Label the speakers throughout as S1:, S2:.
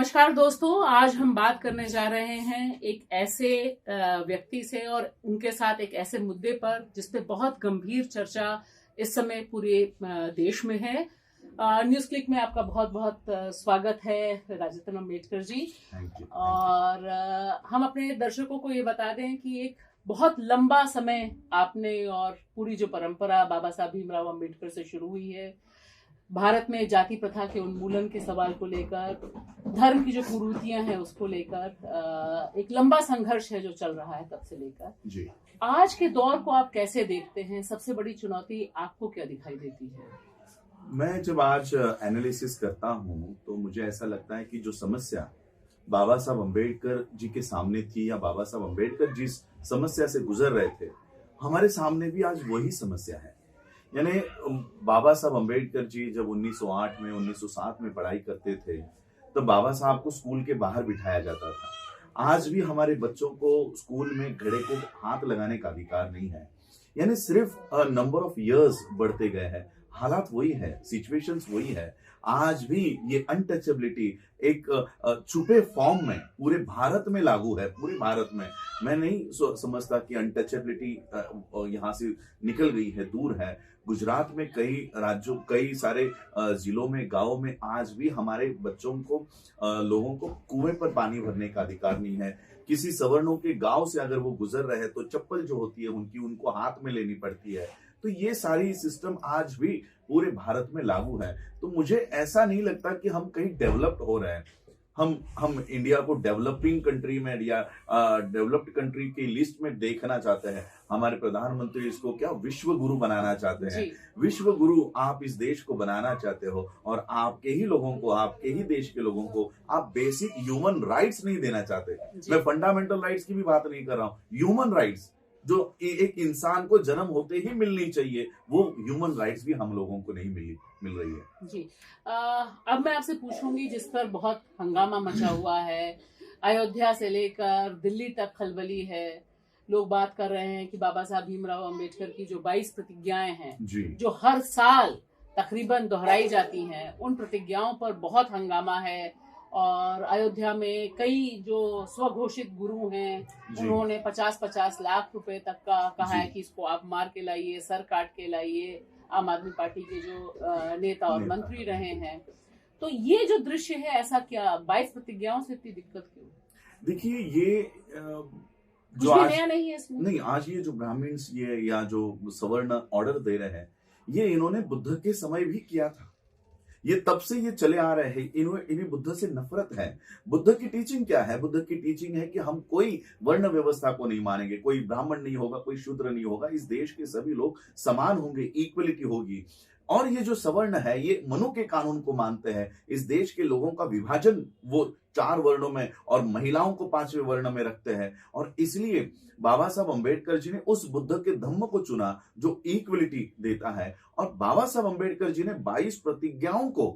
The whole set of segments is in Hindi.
S1: नमस्कार दोस्तों, आज हम बात करने जा रहे हैं एक ऐसे व्यक्ति से और उनके साथ एक ऐसे मुद्दे पर जिस पे बहुत गंभीर चर्चा इस समय पूरे देश में है। न्यूज क्लिक में आपका बहुत बहुत स्वागत है राजरत्न अम्बेडकर जी। और हम अपने दर्शकों को ये बता दें कि एक बहुत लंबा समय आपने और पूरी जो परंपरा बाबा साहब भीमराव अम्बेडकर से शुरू हुई है, भारत में जाति प्रथा के उन्मूलन के सवाल को लेकर, धर्म की जो कुरीतियां हैं उसको लेकर एक लंबा संघर्ष है जो चल रहा है तब से लेकर
S2: जी।
S1: आज के दौर को आप कैसे देखते हैं? सबसे बड़ी चुनौती आपको क्या दिखाई देती है?
S2: मैं जब आज एनालिसिस करता हूं तो मुझे ऐसा लगता है कि जो समस्या बाबा साहब अम्बेडकर जी के सामने थी या बाबा साहब अम्बेडकर जिस समस्या से गुजर रहे थे, हमारे सामने भी आज वही समस्या है। यानी बाबा साहब अम्बेडकर जी जब 1908 में 1907 में पढ़ाई करते थे तो बाबा साहब को स्कूल के बाहर बिठाया जाता था। आज भी हमारे बच्चों को स्कूल में घड़े को हाथ लगाने का अधिकार नहीं है। यानी सिर्फ नंबर ऑफ इयर्स बढ़ते गए हैं, हालात वही है, सिचुएशंस वही है। आज भी ये अनटचेबिलिटी एक छुपे फॉर्म में पूरे भारत में लागू है। पूरे भारत में मैं नहीं समझता कि अनटचेबिलिटी यहाँ से निकल गई है, दूर है। गुजरात में कई राज्यों, कई सारे जिलों में, गांवों में आज भी हमारे बच्चों को, लोगों को कुएं पर पानी भरने का अधिकार नहीं है। किसी सवर्णों के गांव से अगर वो गुजर रहे तो चप्पल जो होती है उनको हाथ में लेनी पड़ती है। तो ये सारी सिस्टम आज भी पूरे भारत में लागू है। तो मुझे ऐसा नहीं लगता कि हम कहीं डेवलप्ड हो रहे हैं। हम इंडिया को डेवलपिंग कंट्री में या डेवलप्ड कंट्री की लिस्ट में देखना चाहते हैं। हमारे प्रधानमंत्री इसको क्या विश्व गुरु बनाना चाहते हैं। विश्व गुरु आप इस देश को बनाना चाहते हो और आपके ही लोगों को, आपके ही देश के लोगों को आप बेसिक ह्यूमन राइट्स नहीं देना चाहते। मैं फंडामेंटल राइट्स की भी बात नहीं कर रहा हूँ, ह्यूमन राइट्स जो एक इंसान को जन्म होते ही मिलनी चाहिए, वो ह्यूमन राइट्स भी हम लोगों को नहीं मिल रही है।
S1: जी। अब मैं आपसे पूछूंगी, जिस पर बहुत हंगामा मचा हुआ है, अयोध्या से लेकर दिल्ली तक खलबली है। लोग बात कर रहे हैं कि बाबा साहब भीमराव अम्बेडकर की जो 22 प्रतिज्ञाएं हैं जो हर साल तकरीबन दोहराई जाती हैं, उन प्रतिज्ञाओं पर बहुत हंगामा है। और अयोध्या में कई जो स्वघोषित गुरु हैं उन्होंने 50-50 लाख रुपए तक का कहा है कि इसको आप मार के लाइए, सर काट के लाइए। आम आदमी पार्टी के जो नेता और मंत्री रहे हैं, तो ये जो दृश्य है, ऐसा क्या 22 प्रतिज्ञाओं से इतनी दिक्कत क्यों?
S2: देखिए, ये
S1: जो आज नया नहीं है इसमें।
S2: नहीं, आज ये जो ब्राह्मण्स ये या जो सवर्ण ऑर्डर दे रहे हैं, ये इन्होंने बुद्ध के समय भी किया था। ये तब से ये चले आ रहे हैं। इन्हें बुद्ध से नफरत है। बुद्ध की टीचिंग क्या है? बुद्ध की टीचिंग है कि हम कोई वर्ण व्यवस्था को नहीं मानेंगे, कोई ब्राह्मण नहीं होगा, कोई शूद्र नहीं होगा, इस देश के सभी लोग समान होंगे, इक्वलिटी होगी। और ये जो सवर्ण है, ये मनु के कानून को मानते हैं। इस देश के लोगों का विभाजन वो 4 वर्णों में और महिलाओं को 5वें वर्ण में रखते हैं। और इसलिए बाबा साहब अम्बेडकर जी ने उस बुद्ध के धम्म को चुना जो इक्वलिटी देता है। और बाबा साहब अम्बेडकर जी ने 22 प्रतिज्ञाओं को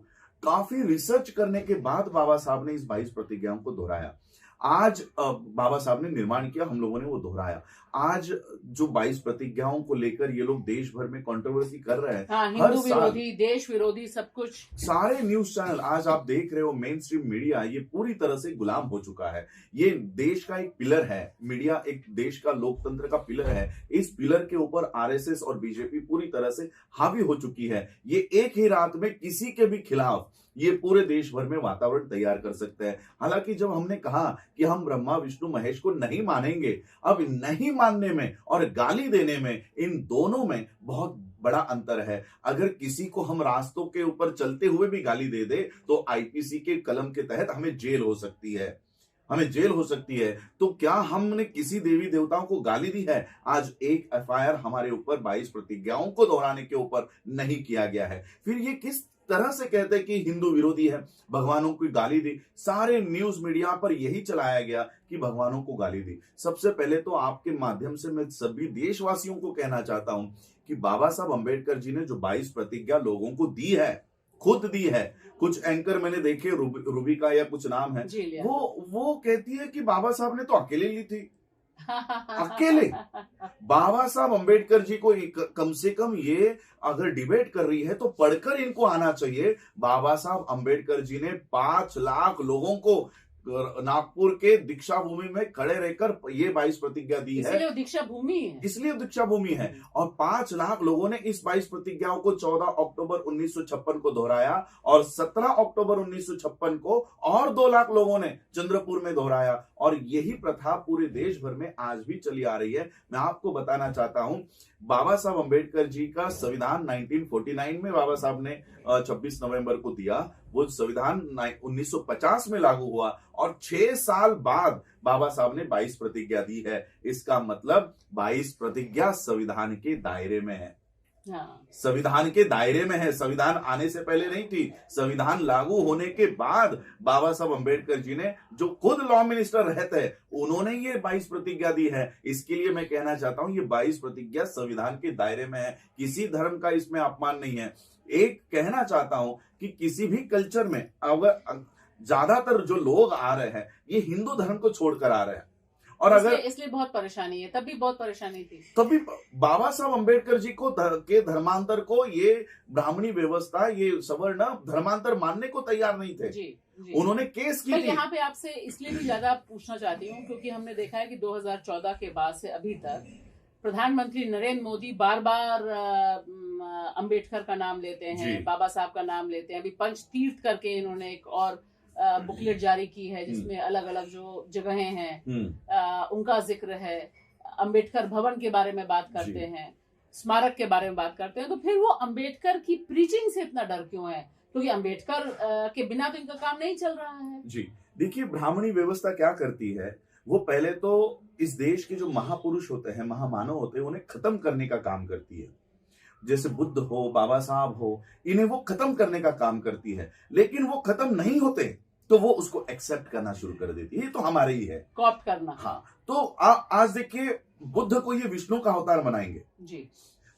S2: काफी रिसर्च करने के बाद बाबा साहब ने इस 22 प्रतिज्ञाओं को दोहराया। आज बाबा साहब ने निर्माण किया, हम लोगों ने वो दोहराया। आज जो 22 प्रतिज्ञाओं को लेकर ये लोग देश भर में कंट्रोवर्सी कर रहे हैं।
S1: हिंदू विरोधी, देश विरोधी, सब कुछ।
S2: सारे न्यूज चैनल आज आप देख रहे हो, मेन स्ट्रीम मीडिया ये पूरी तरह से गुलाम हो चुका है। ये देश का एक पिलर है, मीडिया एक देश का लोकतंत्र का पिलर है। इस पिलर के ऊपर आरएसएस और बीजेपी पूरी तरह से हावी हो चुकी है। ये एक ही रात में किसी के भी खिलाफ ये पूरे देश भर में वातावरण तैयार कर सकते हैं। हालांकि जब हमने कहा कि हम ब्रह्मा विष्णु महेश को नहीं मानेंगे, अब नहीं मानने में और गाली देने में, इन दोनों में बहुत बड़ा अंतर है। अगर किसी को हम रास्तों के ऊपर चलते हुए भी गाली दे दे तो आईपीसी के कलम के तहत हमें जेल हो सकती है, हमें जेल हो सकती है। तो क्या हमने किसी देवी देवताओं को गाली दी है? आज एक एफआईआर हमारे ऊपर 22 प्रतिज्ञाओं को दोहराने के ऊपर नहीं किया गया है। फिर ये किस तरह से कहते हैं कि हिंदू विरोधी है, भगवानों को गाली दी? सारे न्यूज मीडिया पर यही चलाया गया कि भगवानों को गाली दी। सबसे पहले तो आपके माध्यम से मैं सभी देशवासियों को कहना चाहता हूं कि बाबा साहब अम्बेडकर जी ने जो 22 प्रतिज्ञा लोगों को दी है, खुद दी है। कुछ एंकर मैंने देखे, रूबी का या कुछ नाम है, वो कहती है कि बाबा साहब ने तो अकेले ली थी। अकेले बाबा साहब अंबेडकर जी को कम से कम ये अगर डिबेट कर रही है तो पढ़कर इनको आना चाहिए। बाबा साहब अंबेडकर जी ने 5 लाख लोगों को नागपुर के दीक्षा भूमि में खड़े रहकर ये 22 प्रतिज्ञा दी है,
S1: इसलिए दीक्षा भूमि है,
S2: इसलिए दीक्षा भूमि है। और 5 लाख लोगों ने इस 22 प्रतिज्ञाओं को 14 अक्टूबर 1956 को दोहराया और 17 अक्टूबर 1956 को और 2 लाख लोगों ने चंद्रपुर में दोहराया। और यही प्रथा पूरे देश भर में आज भी चली आ रही है। मैं आपको बताना चाहता हूं, बाबा साहब अंबेडकर जी का संविधान 1949 में बाबा साहब ने 26 नवंबर को दिया। वो संविधान 1950 में लागू हुआ और 6 साल बाद बाबा साहब ने 22 प्रतिज्ञा दी है। इसका मतलब 22 प्रतिज्ञा संविधान के दायरे में है। संविधान के दायरे में है। संविधान आने से पहले नहीं थी, संविधान लागू होने के बाद बाबा साहब अंबेडकर जी ने, जो खुद लॉ मिनिस्टर रहते हैं, उन्होंने ये 22 प्रतिज्ञा दी है। इसके लिए मैं कहना चाहता हूं, ये 22 प्रतिज्ञा संविधान के दायरे में है, किसी धर्म का इसमें अपमान नहीं है। एक कहना चाहता हूं कि किसी भी कल्चर में अगर ज्यादातर जो लोग आ रहे हैं ये हिंदू धर्म को छोड़कर आ रहे हैं, और अगर इसलिए
S1: बहुत परेशानी है, तब भी बहुत परेशानी थी।
S2: तभी बाबा साहब अंबेडकर जी को के धर्मांतर को ये ब्राह्मणी व्यवस्था, ये सवर्ण धर्मांतर मानने को तैयार नहीं थे।
S1: जी।
S2: उन्होंने केस की थी।
S1: यहाँ पे आपसे इसलिए भी ज्यादा पूछना चाहती हूँ क्योंकि हमने देखा है कि 2014 के बाद से अभी तक प्रधानमंत्री नरेंद्र मोदी बार बार अंबेडकर का नाम लेते हैं, बाबा साहब का नाम लेते हैं। अभी पंच तीर्थ करके इन्होंने एक और बुकलेट जारी की है जिसमें अलग अलग जो जगहें हैं उनका जिक्र है। अंबेडकर भवन के बारे में बात करते हैं, स्मारक के बारे में बात करते हैं। तो फिर वो अंबेडकर की प्रीचिंग से इतना डर क्यों है? क्योंकि अंबेडकर के बिना तो इनका काम नहीं चल रहा है।
S2: जी देखिए, ब्राह्मणी व्यवस्था क्या करती है, वो पहले तो इस देश के जो महापुरुष होते हैं, महामानव होते हैं, उन्हें खत्म करने का काम करती है। जैसे बुद्ध हो, बाबा साहब हो, इन्हें वो खत्म करने का काम करती है। लेकिन वो खत्म नहीं होते तो वो उसको एक्सेप्ट करना शुरू कर देती है। ये तो हमारे ही है,
S1: कॉप्ट करना।
S2: हाँ, तो आज देखिए, बुद्ध को ये विष्णु का अवतार बनाएंगे जी।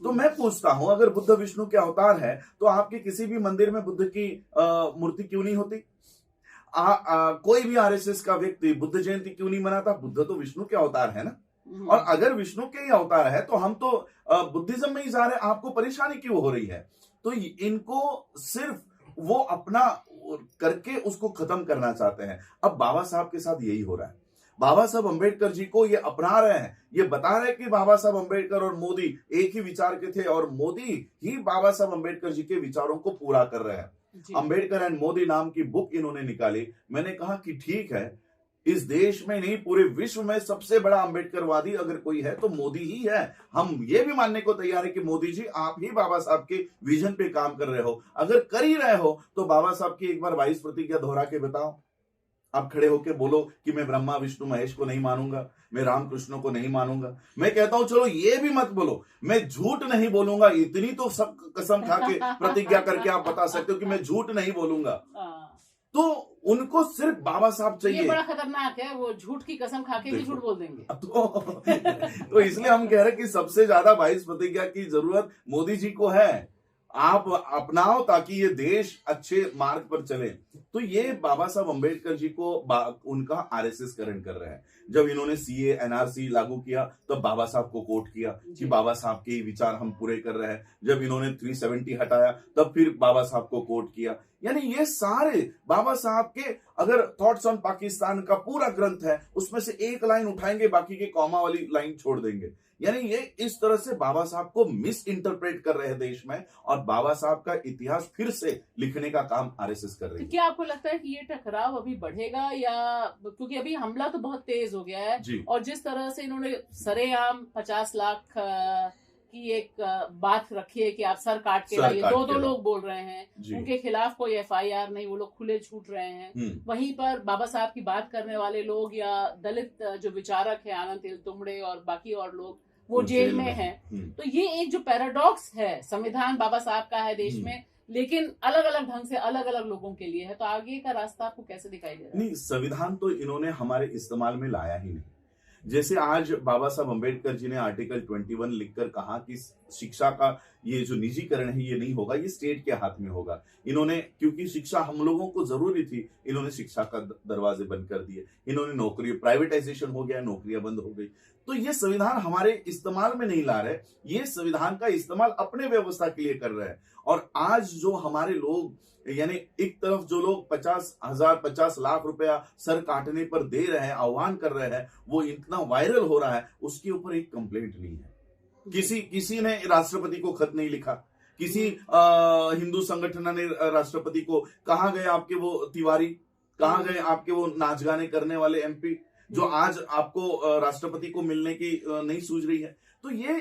S2: तो मैं पूछता हूं, अगर बुद्ध विष्णु के अवतार है तो आपके किसी भी मंदिर में बुद्ध की मूर्ति क्यों नहीं होती? कोई भी आरएसएस का व्यक्ति बुद्ध जयंती क्यों नहीं मनाता? बुद्ध तो विष्णु के अवतार है ना। और अगर विष्णु के ही अवतार है तो हम तो बुद्धिज्म में ही जा रहे हैं। आपको परेशानी क्यों हो रही है? तो इनको सिर्फ वो अपना करके उसको खत्म करना चाहते हैं। अब बाबा साहब के साथ यही हो रहा है। बाबा साहब अंबेडकर जी को ये अपना रहे हैं, ये बता रहे हैं कि बाबा साहब अंबेडकर और मोदी एक ही विचार के थे और मोदी ही बाबा साहब अंबेडकर जी के विचारों को पूरा कर रहे हैं। अंबेडकर एंड मोदी नाम की बुक इन्होंने निकाली। मैंने कहा कि ठीक है, इस देश में नहीं पूरे विश्व में सबसे बड़ा अंबेडकरवादी अगर कोई है तो मोदी ही है। हम ये भी मानने को तैयार है कि मोदी जी आप ही बाबा साहब के विजन पे काम कर रहे हो। अगर कर ही रहे हो तो बाबा साहब की एक बार 22 प्रतिज्ञा दोहरा के बताओ। आप खड़े होके बोलो कि मैं ब्रह्मा विष्णु महेश को नहीं मानूंगा, मैं रामकृष्ण को नहीं मानूंगा। मैं कहता हूं चलो ये भी मत बोलो, मैं झूठ नहीं बोलूंगा। इतनी तो सब कसम खा के प्रतिज्ञा करके आप बता सकते हो कि मैं झूठ नहीं बोलूंगा। तो उनको सिर्फ बाबा साहब चाहिए।
S1: ये बड़ा खतरनाक है, वो झूठ की कसम खा के भी झूठ बोल देंगे।
S2: तो इसलिए हम कह रहे हैं कि सबसे ज्यादा 22 प्रतिज्ञा की जरूरत मोदी जी को है। आप अपनाओ ताकि ये देश अच्छे मार्ग पर चले। तो ये बाबा साहब अंबेडकर जी को उनका आरएसएस करण कर रहे हैं। जब इन्होंने सीए एनआरसी लागू किया तब तो बाबा साहब को कोट किया कि बाबा साहब के विचार हम पूरे कर रहे हैं। जब इन्होंने 370 हटाया तब फिर बाबा साहब को कोट किया। यानी ये सारे बाबा साहब के, अगर थॉट्स ऑन पाकिस्तान का पूरा ग्रंथ है उसमें से एक लाइन उठाएंगे, बाकी के कॉमा वाली लाइन छोड़ देंगे। यानी ये इस तरह से बाबा साहब को मिस इंटरप्रेट कर रहे हैं देश में, और बाबा साहब का इतिहास फिर से लिखने का काम आरएसएस कर रही है।
S1: क्या आपको लगता है कि ये टकराव अभी बढ़ेगा, या क्योंकि अभी हमला तो बहुत तेज हो गया है और जिस तरह से इन्होंने सरेआम 50 लाख की एक बात रखी है कि आप सर काट के लाइए, दो लोग बोल रहे हैं, उनके खिलाफ कोई एफआईआर नहीं, वो लोग खुले छूट रहे हैं। वहीं पर बाबा साहब की बात करने वाले लोग या दलित जो विचारक है आनंद तेलतुंबड़े और बाकी और लोग वो जेल में हैं। तो ये एक जो पैराडॉक्स है, संविधान बाबा साहब का है देश में, लेकिन अलग अलग ढंग से अलग अलग लोगों के लिए है। तो आगे का रास्ता आपको कैसे दिखाई दे रहा है?
S2: नहीं, संविधान तो इन्होंने हमारे इस्तेमाल में लाया ही नहीं। जैसे आज बाबा साहब अम्बेडकर जी ने आर्टिकल 21 लिखकर कहा कि शिक्षा का ये जो निजीकरण है ये नहीं होगा, ये स्टेट के हाथ में होगा। इन्होंने, क्योंकि शिक्षा हम लोगों को जरूरी थी, इन्होंने शिक्षा का दरवाजे बंद कर दिए। इन्होंने नौकरी, प्राइवेटाइजेशन हो गया, नौकरियां बंद हो गई। तो ये संविधान हमारे इस्तेमाल में नहीं ला रहे, ये संविधान का इस्तेमाल अपने व्यवस्था के लिए कर रहे हैं। और आज जो हमारे लोग, यानी एक तरफ जो लोग 50,000 50 लाख रुपया सर काटने पर दे रहे हैं, आह्वान कर रहे हैं, वो इतना वायरल हो रहा है, उसके ऊपर एक कंप्लेंट नहीं है। किसी ने राष्ट्रपति को खत नहीं लिखा, किसी हिंदू संगठन ने राष्ट्रपति को, कहां गए आपके वो तिवारी, कहां गए आपके वो नाच गाने करने वाले एमपी जो आज आपको राष्ट्रपति को मिलने की नहीं सूझ रही है। तो ये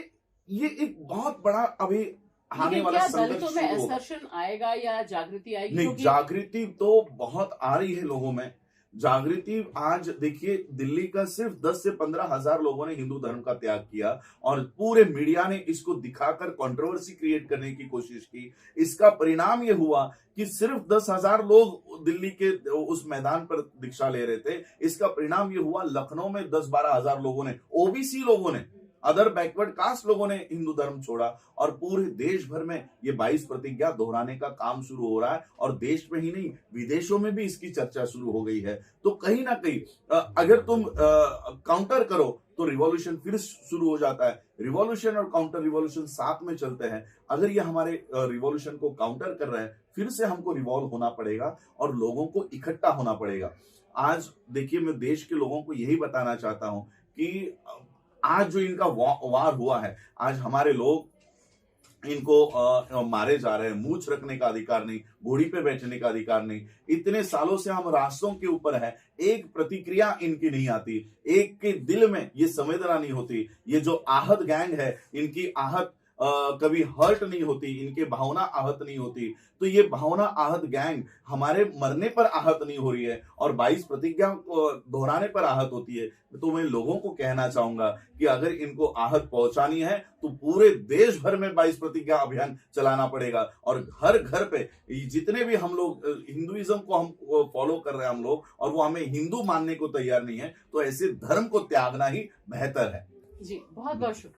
S2: एक बहुत बड़ा अभी आने वाला संघर्ष
S1: दलितों में असर्शन आएगा या जागृति आएगी?
S2: नहीं, जागृति तो बहुत आ रही है लोगों में। जागृति आज देखिए, दिल्ली का सिर्फ 10 से 15 हजार लोगों ने हिंदू धर्म का त्याग किया और पूरे मीडिया ने इसको दिखाकर कंट्रोवर्सी क्रिएट करने की कोशिश की। इसका परिणाम ये हुआ कि सिर्फ 10,000 लोग दिल्ली के उस मैदान पर दीक्षा ले रहे थे। इसका परिणाम ये हुआ, लखनऊ में 10-12 हजार लोगों ने, ओबीसी लोगों ने, अदर बैकवर्ड कास्ट लोगों ने हिंदू धर्म छोड़ा। और पूरे देश भर में ये 22 प्रतिज्ञा दोहराने का काम शुरू हो रहा है और देश में ही नहीं, विदेशों में भी इसकी चर्चा शुरू हो गई है। तो कहीं ना कहीं अगर तुम काउंटर करो तो रिवॉल्यूशन फिर शुरू हो जाता है। रिवॉल्यूशन और काउंटर रिवॉल्यूशन साथ में चलते हैं। अगर ये हमारे रिवॉल्यूशन को काउंटर कर रहे हैं, फिर से हमको रिवॉल्व होना पड़ेगा और लोगों को इकट्ठा होना पड़ेगा। आज देखिए, मैं देश के लोगों को यही बताना चाहता हूं कि आज जो इनका वार हुआ है, आज हमारे लोग इनको मारे जा रहे हैं, मूछ रखने का अधिकार नहीं, घोड़ी पे बैठने का अधिकार नहीं। इतने सालों से हम रास्तों के ऊपर है, एक प्रतिक्रिया इनकी नहीं आती, एक के दिल में ये संवेदना नहीं होती। ये जो आहत गैंग है, इनकी आहत कभी हर्ट नहीं होती, इनके भावना आहत नहीं होती। तो ये भावना आहत गैंग हमारे मरने पर आहत नहीं हो रही है और 22 प्रतिज्ञा दोहराने पर आहत होती है। तो मैं लोगों को कहना चाहूंगा कि अगर इनको आहत पहुंचानी है तो पूरे देश भर में 22 प्रतिज्ञा अभियान चलाना पड़ेगा और हर घर पे, जितने भी हम लोग हिंदुइज्म को हम फॉलो कर रहे हैं हम लोग, और वो हमें हिंदू मानने को तैयार नहीं है, तो ऐसे धर्म को त्यागना ही बेहतर है।
S1: जी, बहुत बहुत शुक्रिया।